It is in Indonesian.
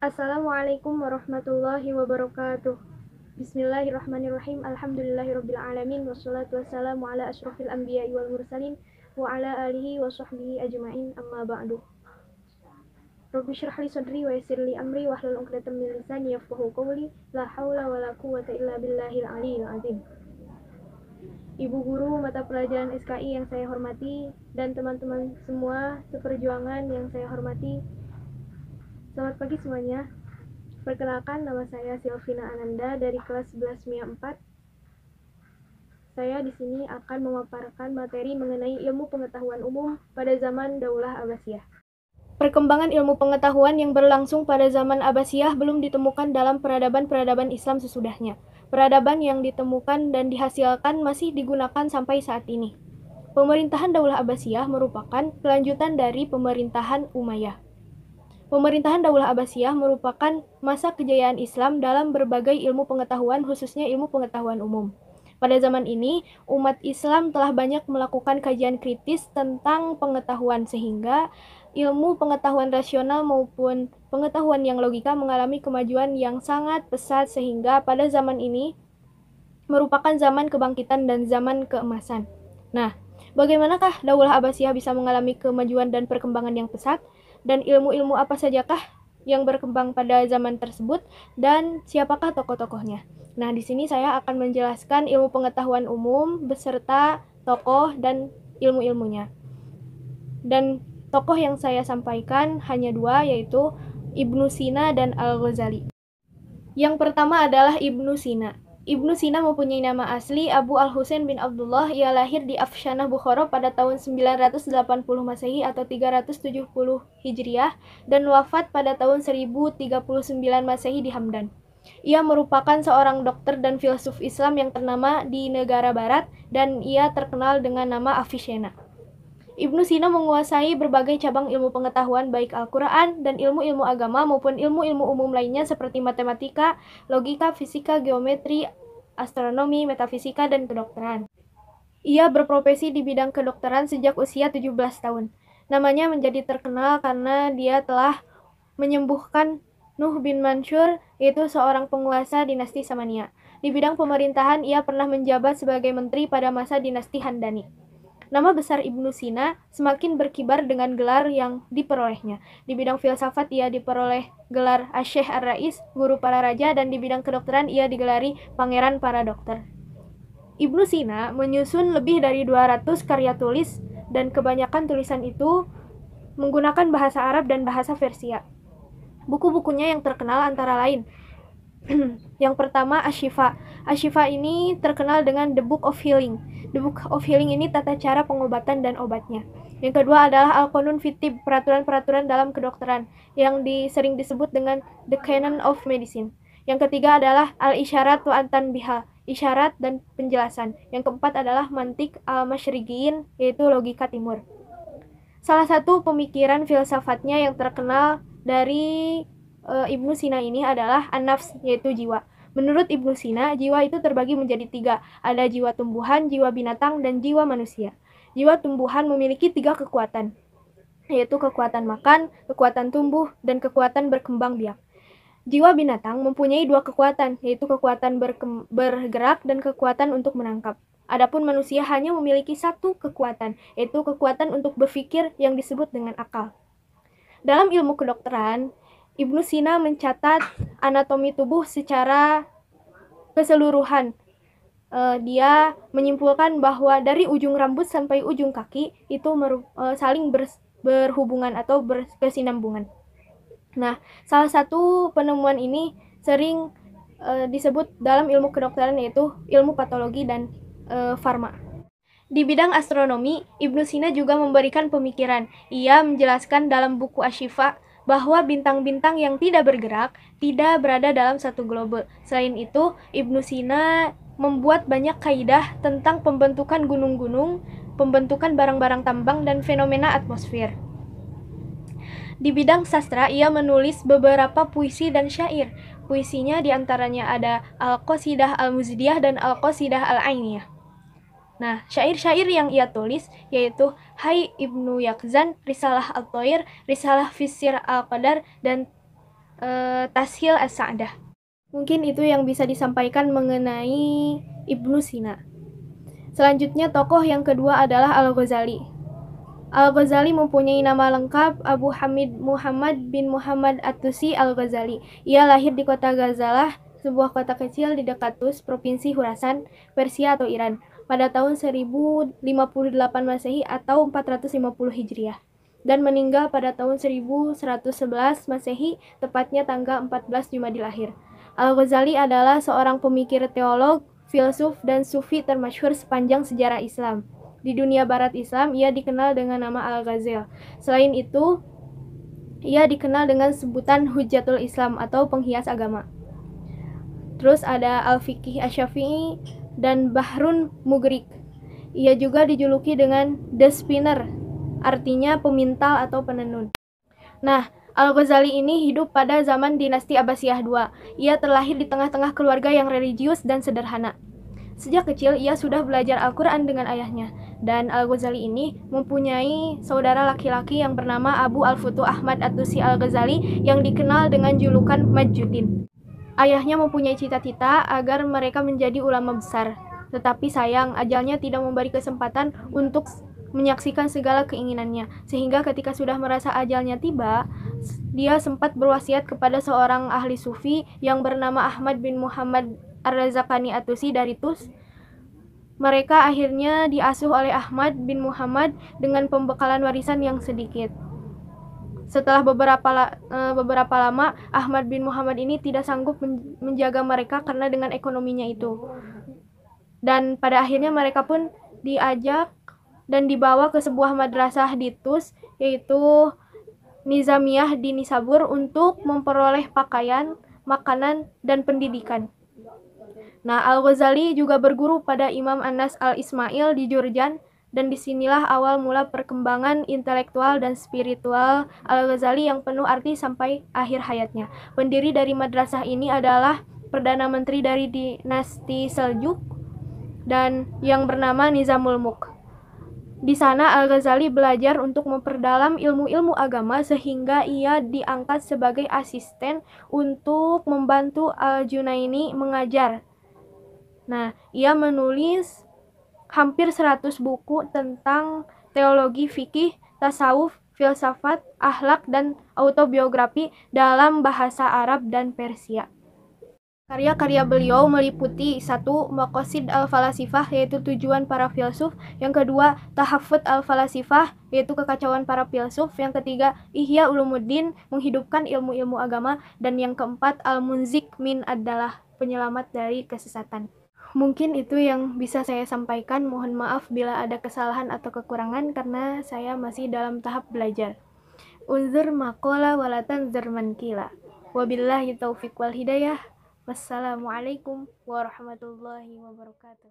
Assalamualaikum warahmatullahi wabarakatuh. Bismillahirrahmanirrahim. Alhamdulillahirabbil alamin wassalatu wassalamu ala asyrofil anbiya'i wal mursalin wa ala alihi wa sahbihi ajma'in. Amma ba'du. Rabbi shrah li sadri wa yassir li amri wahlul 'uqdatam min lisani yafqahu qawli. La haula wala quwwata illa billahil aliyyil azim. Ibu guru mata pelajaran SKI yang saya hormati dan teman-teman semua seperjuangan yang saya hormati. Selamat pagi semuanya. Perkenalkan, nama saya Silvina Ananda dari kelas 11 MIA 4. Saya di sini akan memaparkan materi mengenai ilmu pengetahuan umum pada zaman Daulah Abbasiyah. Perkembangan ilmu pengetahuan yang berlangsung pada zaman Abbasiyah belum ditemukan dalam peradaban-peradaban Islam sesudahnya. Peradaban yang ditemukan dan dihasilkan masih digunakan sampai saat ini. Pemerintahan Daulah Abbasiyah merupakan kelanjutan dari pemerintahan Umayyah. Pemerintahan Daulah Abbasiyah merupakan masa kejayaan Islam dalam berbagai ilmu pengetahuan, khususnya ilmu pengetahuan umum. Pada zaman ini, umat Islam telah banyak melakukan kajian kritis tentang pengetahuan sehingga ilmu pengetahuan rasional maupun pengetahuan yang logika mengalami kemajuan yang sangat pesat sehingga pada zaman ini merupakan zaman kebangkitan dan zaman keemasan. Nah, bagaimanakah Daulah Abbasiyah bisa mengalami kemajuan dan perkembangan yang pesat? Dan ilmu-ilmu apa sajakah yang berkembang pada zaman tersebut dan siapakah tokoh-tokohnya? Nah, di sini saya akan menjelaskan ilmu pengetahuan umum beserta tokoh dan ilmu-ilmunya. Dan tokoh yang saya sampaikan hanya dua, yaitu Ibnu Sina dan Al-Ghazali. Yang pertama adalah Ibnu Sina. Ibnu Sina mempunyai nama asli Abu Al-Husain bin Abdullah. Ia lahir di Afshanah, Bukhara pada tahun 980 Masehi atau 370 Hijriah dan wafat pada tahun 1039 Masehi di Hamdan. Ia merupakan seorang dokter dan filsuf Islam yang ternama di negara barat dan ia terkenal dengan nama Avicenna. Ibnu Sina menguasai berbagai cabang ilmu pengetahuan baik Al-Quran dan ilmu-ilmu agama maupun ilmu-ilmu umum lainnya seperti matematika, logika, fisika, geometri, astronomi, metafisika, dan kedokteran. Ia berprofesi di bidang kedokteran sejak usia 17 tahun. Namanya menjadi terkenal karena dia telah menyembuhkan Nuh bin Mansur, yaitu seorang penguasa dinasti Samaniyah. Di bidang pemerintahan, ia pernah menjabat sebagai menteri pada masa dinasti Handani. Nama besar Ibnu Sina semakin berkibar dengan gelar yang diperolehnya. Di bidang filsafat ia diperoleh gelar Asy-Syaikh Ar-Rais, guru para raja, dan di bidang kedokteran ia digelari pangeran para dokter. Ibnu Sina menyusun lebih dari 200 karya tulis dan kebanyakan tulisan itu menggunakan bahasa Arab dan bahasa Persia. Buku-bukunya yang terkenal antara lain yang pertama Asy-Syifa. Asy-Syifa ini terkenal dengan The Book of Healing. The Book of Healing ini tata cara pengobatan dan obatnya. Yang kedua adalah Al-Qanun fi Tibb, peraturan-peraturan dalam kedokteran, yang sering disebut dengan The Canon of Medicine. Yang ketiga adalah Al-Isyarat wa At-Tanbihah, isyarat dan penjelasan. Yang keempat adalah Mantiq al-Masyriqiyin, yaitu logika timur. Salah satu pemikiran filsafatnya yang terkenal dari Ibnu Sina ini adalah an-nafs, yaitu jiwa. Menurut Ibnu Sina, jiwa itu terbagi menjadi 3. Ada jiwa tumbuhan, jiwa binatang, dan jiwa manusia. Jiwa tumbuhan memiliki 3 kekuatan, yaitu kekuatan makan, kekuatan tumbuh, dan kekuatan berkembang biak. Jiwa binatang mempunyai 2 kekuatan, yaitu kekuatan bergerak dan kekuatan untuk menangkap. Adapun manusia hanya memiliki 1 kekuatan, yaitu kekuatan untuk berpikir yang disebut dengan akal. Dalam ilmu kedokteran, Ibnu Sina mencatat anatomi tubuh secara keseluruhan. Dia menyimpulkan bahwa dari ujung rambut sampai ujung kaki itu saling berhubungan atau berkesinambungan. Nah, salah satu penemuan ini sering disebut dalam ilmu kedokteran yaitu ilmu patologi dan farma. Di bidang astronomi, Ibnu Sina juga memberikan pemikiran. Ia menjelaskan dalam buku Asy-Syifa bahwa bintang-bintang yang tidak bergerak tidak berada dalam satu globe. Selain itu, Ibnu Sina membuat banyak kaidah tentang pembentukan gunung-gunung, pembentukan barang-barang tambang, dan fenomena atmosfer. Di bidang sastra, ia menulis beberapa puisi dan syair. Puisinya diantaranya ada Al-Qasidah Al-Muzdiyah dan Al-Qasidah Al-Ainiyah. Nah, syair-syair yang ia tulis yaitu Hai Ibnu Yaqzan, Risalah Al-Thair, Risalah Fisir Al-Qadar, dan Tashil As-Sa'dah. Mungkin itu yang bisa disampaikan mengenai Ibnu Sina. Selanjutnya tokoh yang kedua adalah Al-Ghazali. Al-Ghazali mempunyai nama lengkap Abu Hamid Muhammad bin Muhammad At-Tusi Al-Ghazali. Ia lahir di kota Ghazalah, sebuah kota kecil di dekat Tus, Provinsi Khurasan, Persia atau Iran, pada tahun 1058 Masehi atau 450 Hijriah, dan meninggal pada tahun 1111 Masehi, tepatnya tanggal 14 Jumadil Akhir. Al-Ghazali adalah seorang pemikir teolog, filsuf, dan sufi termasyhur sepanjang sejarah Islam. Di dunia barat Islam, ia dikenal dengan nama Al-Ghazal. Selain itu, ia dikenal dengan sebutan Hujjatul Islam atau penghias agama. Terus ada Al-Fiqih Asy-Syafi'i dan Bahrun Mugrik. Ia juga dijuluki dengan The Spinner, artinya pemintal atau penenun. Nah, Al-Ghazali ini hidup pada zaman dinasti Abbasiyah II. Ia terlahir di tengah-tengah keluarga yang religius dan sederhana. Sejak kecil, ia sudah belajar Al-Quran dengan ayahnya. Dan Al-Ghazali ini mempunyai saudara laki-laki yang bernama Abu Al-Futuh Ahmad At-Tusi Al-Ghazali yang dikenal dengan julukan Majduddin. Ayahnya mempunyai cita-cita agar mereka menjadi ulama besar. Tetapi sayang, ajalnya tidak memberi kesempatan untuk menyaksikan segala keinginannya. Sehingga ketika sudah merasa ajalnya tiba, dia sempat berwasiat kepada seorang ahli sufi yang bernama Ahmad bin Muhammad Ar-Razaqani At-Tusi dari Tus. Mereka akhirnya diasuh oleh Ahmad bin Muhammad dengan pembekalan warisan yang sedikit. Setelah beberapa lama, Ahmad bin Muhammad ini tidak sanggup menjaga mereka karena dengan ekonominya itu. Dan pada akhirnya mereka pun diajak dan dibawa ke sebuah madrasah di Tus, yaitu Nizamiyah di Nisabur, untuk memperoleh pakaian, makanan, dan pendidikan. Nah, Al-Ghazali juga berguru pada Imam Anas al-Ismail di Jurjan, dan disinilah awal mula perkembangan intelektual dan spiritual Al-Ghazali yang penuh arti sampai akhir hayatnya. Pendiri dari madrasah ini adalah Perdana Menteri dari dinasti Seljuk dan yang bernama Nizamul Mulk. Di sana Al-Ghazali belajar untuk memperdalam ilmu-ilmu agama sehingga ia diangkat sebagai asisten untuk membantu Al-Junaini mengajar. Nah, ia menulis hampir 100 buku tentang teologi, fikih, tasawuf, filsafat, akhlak, dan autobiografi dalam bahasa Arab dan Persia. Karya-karya beliau meliputi 1. Maqasid al-Falasifah, yaitu tujuan para filsuf. Yang kedua, Tahaffut al-Falasifah, yaitu kekacauan para filsuf. Yang ketiga, Ihya Ulumuddin, menghidupkan ilmu-ilmu agama. Dan yang keempat, Al-Munzik min ad-Dalah, penyelamat dari kesesatan. Mungkin itu yang bisa saya sampaikan. Mohon maaf bila ada kesalahan atau kekurangan karena saya masih dalam tahap belajar. Unzur maqala walatan zerman kila. Wabillahi taufiq wal hidayah. Wassalamualaikum warahmatullahi wabarakatuh.